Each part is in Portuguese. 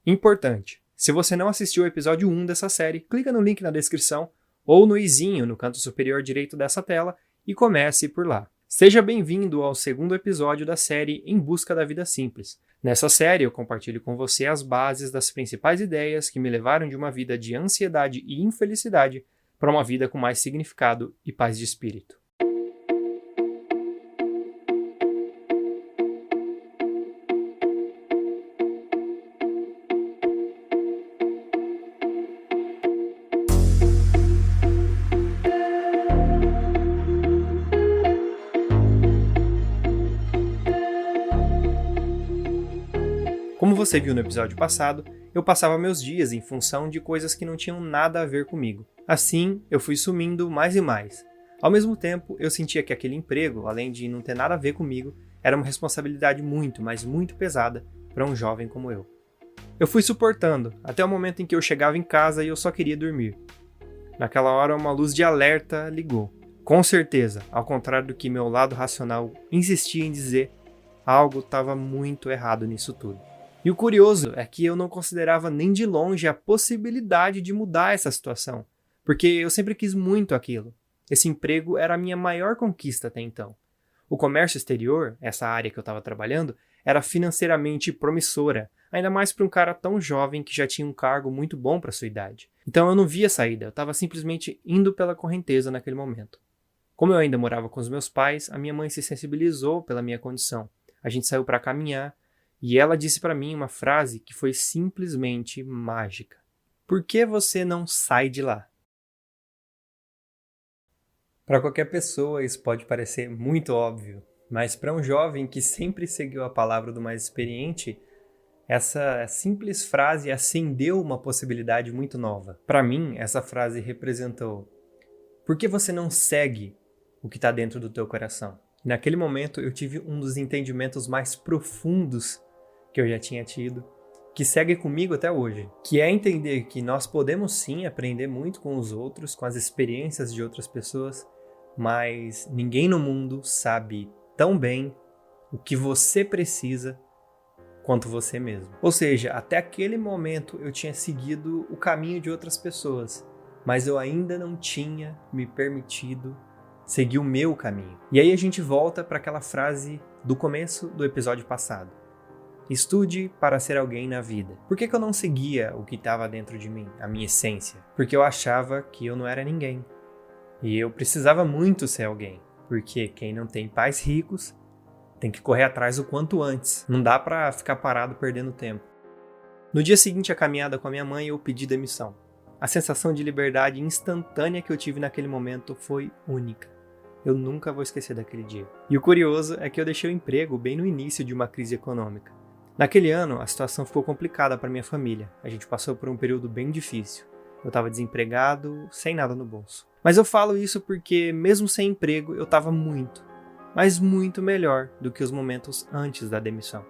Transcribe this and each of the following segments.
Importante, se você não assistiu o episódio 1 dessa série, clica no link na descrição ou no izinho no canto superior direito dessa tela e comece por lá. Seja bem-vindo ao segundo episódio da série Em Busca da Vida Simples. Nessa série eu compartilho com você as bases das principais ideias que me levaram de uma vida de ansiedade e infelicidade para uma vida com mais significado e paz de espírito. Como você viu no episódio passado, eu passava meus dias em função de coisas que não tinham nada a ver comigo. Assim, eu fui sumindo mais e mais. Ao mesmo tempo, eu sentia que aquele emprego, além de não ter nada a ver comigo, era uma responsabilidade muito, mas muito pesada para um jovem como eu. Eu fui suportando, até o momento em que eu chegava em casa e eu só queria dormir. Naquela hora, uma luz de alerta ligou. Com certeza, ao contrário do que meu lado racional insistia em dizer, algo estava muito errado nisso tudo. E o curioso é que eu não considerava nem de longe a possibilidade de mudar essa situação, porque eu sempre quis muito aquilo. Esse emprego era a minha maior conquista até então. O comércio exterior, essa área que eu estava trabalhando, era financeiramente promissora, ainda mais para um cara tão jovem que já tinha um cargo muito bom para sua idade. Então eu não via saída, eu estava simplesmente indo pela correnteza naquele momento. Como eu ainda morava com os meus pais, a minha mãe se sensibilizou pela minha condição. A gente saiu para caminhar, e ela disse para mim uma frase que foi simplesmente mágica. Por que você não sai de lá? Para qualquer pessoa isso pode parecer muito óbvio, mas para um jovem que sempre seguiu a palavra do mais experiente, essa simples frase acendeu uma possibilidade muito nova. Para mim, essa frase representou: por que você não segue o que está dentro do teu coração? Naquele momento eu tive um dos entendimentos mais profundos que eu já tinha tido, que segue comigo até hoje, que é entender que nós podemos sim aprender muito com os outros, com as experiências de outras pessoas, mas ninguém no mundo sabe tão bem o que você precisa quanto você mesmo. Ou seja, até aquele momento eu tinha seguido o caminho de outras pessoas, mas eu ainda não tinha me permitido seguir o meu caminho. E aí a gente volta para aquela frase do começo do episódio passado. Estude para ser alguém na vida. Por que eu não seguia o que estava dentro de mim, a minha essência? Porque eu achava que eu não era ninguém. E eu precisava muito ser alguém. Porque quem não tem pais ricos tem que correr atrás o quanto antes. Não dá para ficar parado perdendo tempo. No dia seguinte à caminhada com a minha mãe, eu pedi demissão. A sensação de liberdade instantânea que eu tive naquele momento foi única. Eu nunca vou esquecer daquele dia. E o curioso é que eu deixei o emprego bem no início de uma crise econômica. Naquele ano, a situação ficou complicada para minha família. A gente passou por um período bem difícil. Eu estava desempregado, sem nada no bolso. Mas eu falo isso porque, mesmo sem emprego, eu estava muito, mas muito melhor do que os momentos antes da demissão.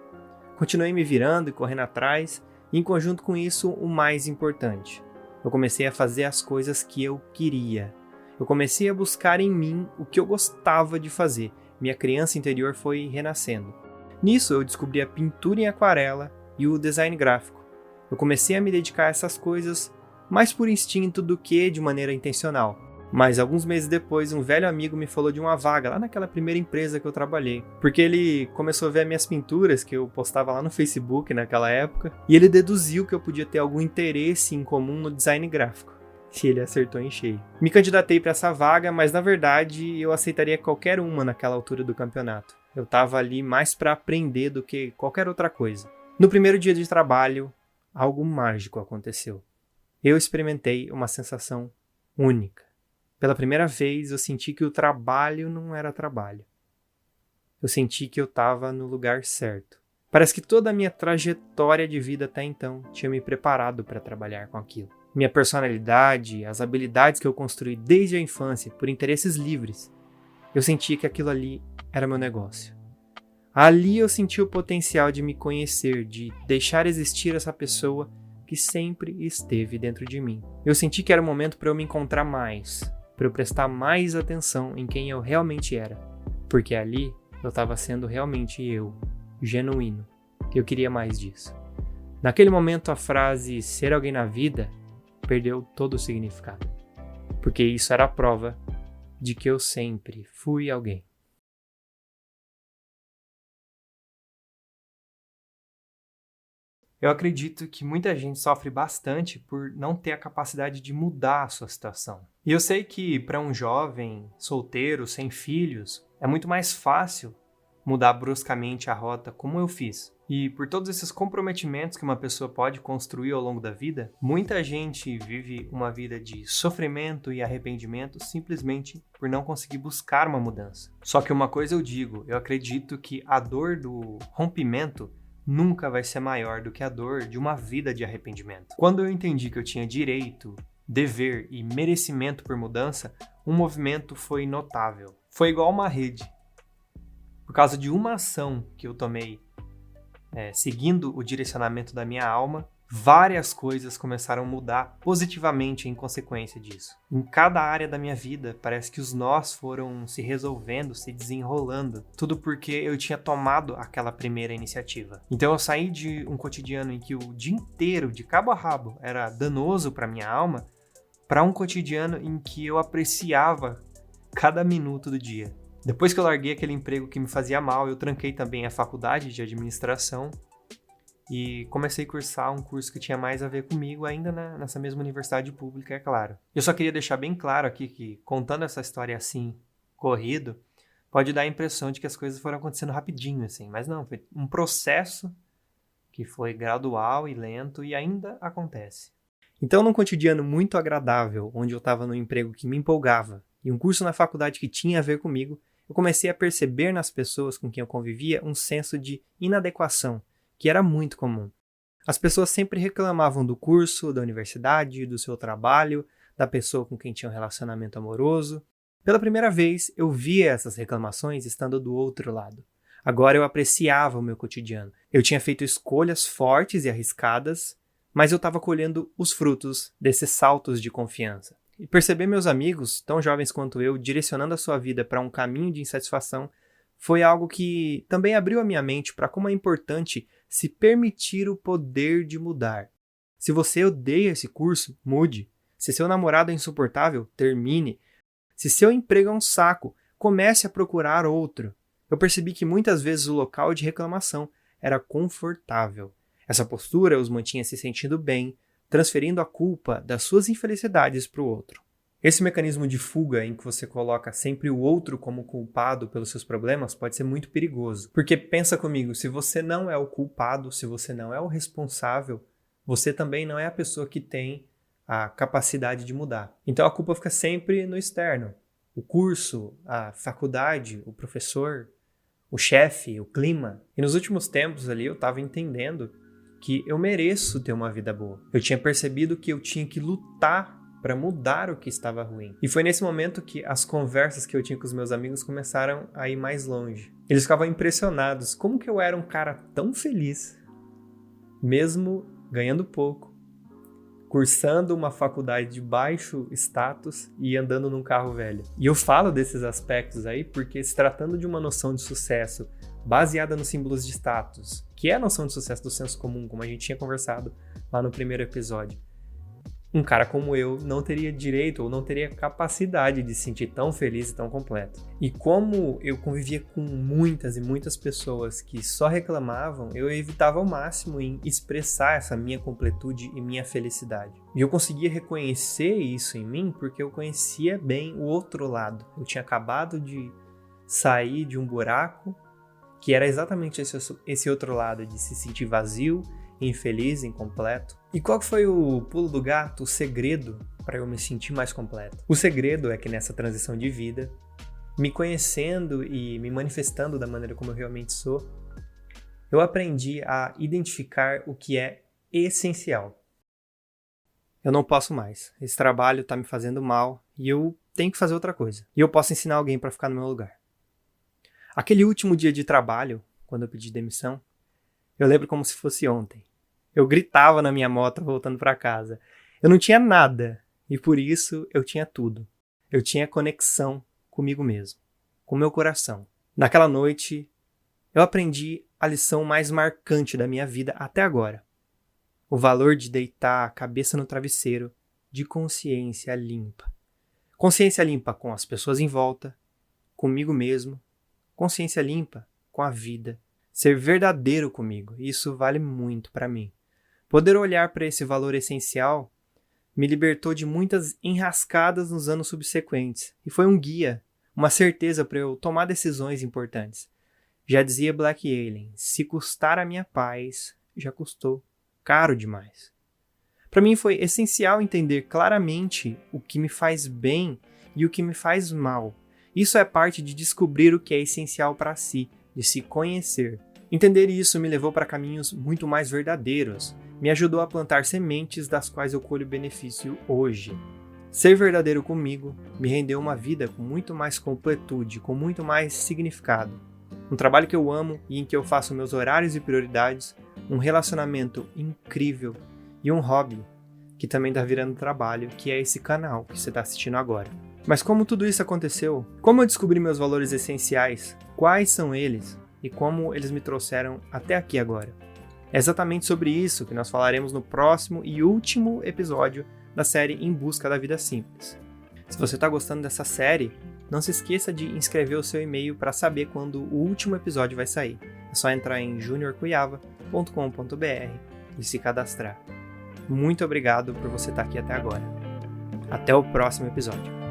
Continuei me virando e correndo atrás, e em conjunto com isso, o mais importante. Eu comecei a fazer as coisas que eu queria. Eu comecei a buscar em mim o que eu gostava de fazer. Minha criança interior foi renascendo. Nisso eu descobri a pintura em aquarela e o design gráfico. Eu comecei a me dedicar a essas coisas mais por instinto do que de maneira intencional. Mas alguns meses depois, um velho amigo me falou de uma vaga lá naquela primeira empresa que eu trabalhei. Porque ele começou a ver minhas pinturas que eu postava lá no Facebook naquela época, e ele deduziu que eu podia ter algum interesse em comum no design gráfico. E ele acertou em cheio. Me candidatei para essa vaga, mas na verdade eu aceitaria qualquer uma naquela altura do campeonato. Eu estava ali mais para aprender do que qualquer outra coisa. No primeiro dia de trabalho, algo mágico aconteceu. Eu experimentei uma sensação única. Pela primeira vez, eu senti que o trabalho não era trabalho. Eu senti que eu estava no lugar certo. Parece que toda a minha trajetória de vida até então tinha me preparado para trabalhar com aquilo. Minha personalidade, as habilidades que eu construí desde a infância, por interesses livres, eu senti que aquilo ali era meu negócio. Ali eu senti o potencial de me conhecer, de deixar existir essa pessoa que sempre esteve dentro de mim. Eu senti que era o momento para eu me encontrar mais, para eu prestar mais atenção em quem eu realmente era, porque ali eu estava sendo realmente eu, genuíno. Eu queria mais disso. Naquele momento, a frase ser alguém na vida perdeu todo o significado, porque isso era a prova de que eu sempre fui alguém. Eu acredito que muita gente sofre bastante por não ter a capacidade de mudar a sua situação. E eu sei que para um jovem solteiro, sem filhos, é muito mais fácil mudar bruscamente a rota como eu fiz. E por todos esses comprometimentos que uma pessoa pode construir ao longo da vida, muita gente vive uma vida de sofrimento e arrependimento simplesmente por não conseguir buscar uma mudança. Só que uma coisa eu digo, eu acredito que a dor do rompimento nunca vai ser maior do que a dor de uma vida de arrependimento. Quando eu entendi que eu tinha direito, dever e merecimento por mudança, um movimento foi notável. Foi igual uma rede. Por causa de uma ação que eu tomei, seguindo o direcionamento da minha alma, várias coisas começaram a mudar positivamente em consequência disso. Em cada área da minha vida, parece que os nós foram se resolvendo, se desenrolando. Tudo porque eu tinha tomado aquela primeira iniciativa. Então eu saí de um cotidiano em que o dia inteiro, de cabo a rabo, era danoso para minha alma, para um cotidiano em que eu apreciava cada minuto do dia. Depois que eu larguei aquele emprego que me fazia mal, eu tranquei também a faculdade de administração e comecei a cursar um curso que tinha mais a ver comigo, ainda nessa mesma universidade pública, é claro. Eu só queria deixar bem claro aqui que, contando essa história assim, corrido, pode dar a impressão de que as coisas foram acontecendo rapidinho, assim, mas não, foi um processo que foi gradual e lento e ainda acontece. Então, num cotidiano muito agradável, onde eu estava num emprego que me empolgava e um curso na faculdade que tinha a ver comigo, eu comecei a perceber nas pessoas com quem eu convivia um senso de inadequação, que era muito comum. As pessoas sempre reclamavam do curso, da universidade, do seu trabalho, da pessoa com quem tinha um relacionamento amoroso. Pela primeira vez, eu via essas reclamações estando do outro lado. Agora eu apreciava o meu cotidiano. Eu tinha feito escolhas fortes e arriscadas, mas eu estava colhendo os frutos desses saltos de confiança. E perceber meus amigos, tão jovens quanto eu, direcionando a sua vida para um caminho de insatisfação, foi algo que também abriu a minha mente para como é importante se permitir o poder de mudar. Se você odeia esse curso, mude. Se seu namorado é insuportável, termine. Se seu emprego é um saco, comece a procurar outro. Eu percebi que muitas vezes o local de reclamação era confortável. Essa postura os mantinha se sentindo bem, transferindo a culpa das suas infelicidades para o outro. Esse mecanismo de fuga em que você coloca sempre o outro como culpado pelos seus problemas pode ser muito perigoso. Porque pensa comigo, se você não é o culpado, se você não é o responsável, você também não é a pessoa que tem a capacidade de mudar. Então a culpa fica sempre no externo. O curso, a faculdade, o professor, o chefe, o clima. E nos últimos tempos ali eu estava entendendo que eu mereço ter uma vida boa. Eu tinha percebido que eu tinha que lutar para mudar o que estava ruim. E foi nesse momento que as conversas que eu tinha com os meus amigos começaram a ir mais longe. Eles ficavam impressionados como que eu era um cara tão feliz, mesmo ganhando pouco, cursando uma faculdade de baixo status e andando num carro velho. E eu falo desses aspectos aí porque, se tratando de uma noção de sucesso baseada nos símbolos de status, que é a noção de sucesso do senso comum, como a gente tinha conversado lá no primeiro episódio, um cara como eu não teria direito ou não teria capacidade de se sentir tão feliz e tão completo. E como eu convivia com muitas e muitas pessoas que só reclamavam, eu evitava ao máximo em expressar essa minha completude e minha felicidade. E eu conseguia reconhecer isso em mim porque eu conhecia bem o outro lado. Eu tinha acabado de sair de um buraco que era exatamente esse outro lado, de se sentir vazio, infeliz, incompleto. E qual foi o pulo do gato, o segredo para eu me sentir mais completo? O segredo é que nessa transição de vida, me conhecendo e me manifestando da maneira como eu realmente sou, eu aprendi a identificar o que é essencial. Eu não posso mais. Esse trabalho está me fazendo mal e eu tenho que fazer outra coisa. E eu posso ensinar alguém para ficar no meu lugar. Aquele último dia de trabalho, quando eu pedi demissão, eu lembro como se fosse ontem. Eu gritava na minha moto voltando para casa. Eu não tinha nada e por isso eu tinha tudo. Eu tinha conexão comigo mesmo, com meu coração. Naquela noite, eu aprendi a lição mais marcante da minha vida até agora. O valor de deitar a cabeça no travesseiro de consciência limpa. Consciência limpa com as pessoas em volta, comigo mesmo, consciência limpa com a vida. Ser verdadeiro comigo, isso vale muito para mim. Poder olhar para esse valor essencial me libertou de muitas enrascadas nos anos subsequentes e foi um guia, uma certeza para eu tomar decisões importantes. Já dizia Black Alien, se custar a minha paz, já custou caro demais. Para mim foi essencial entender claramente o que me faz bem e o que me faz mal. Isso é parte de descobrir o que é essencial para si, de se conhecer. Entender isso me levou para caminhos muito mais verdadeiros. Me ajudou a plantar sementes das quais eu colho benefício hoje. Ser verdadeiro comigo me rendeu uma vida com muito mais completude, com muito mais significado. Um trabalho que eu amo e em que eu faço meus horários e prioridades, um relacionamento incrível e um hobby que também está virando trabalho, que é esse canal que você está assistindo agora. Mas como tudo isso aconteceu? Como eu descobri meus valores essenciais? Quais são eles? E como eles me trouxeram até aqui agora? É exatamente sobre isso que nós falaremos no próximo e último episódio da série Em Busca da Vida Simples. Se você está gostando dessa série, não se esqueça de inscrever o seu e-mail para saber quando o último episódio vai sair. É só entrar em juniorcuiava.com.br e se cadastrar. Muito obrigado por você estar aqui até agora. Até o próximo episódio.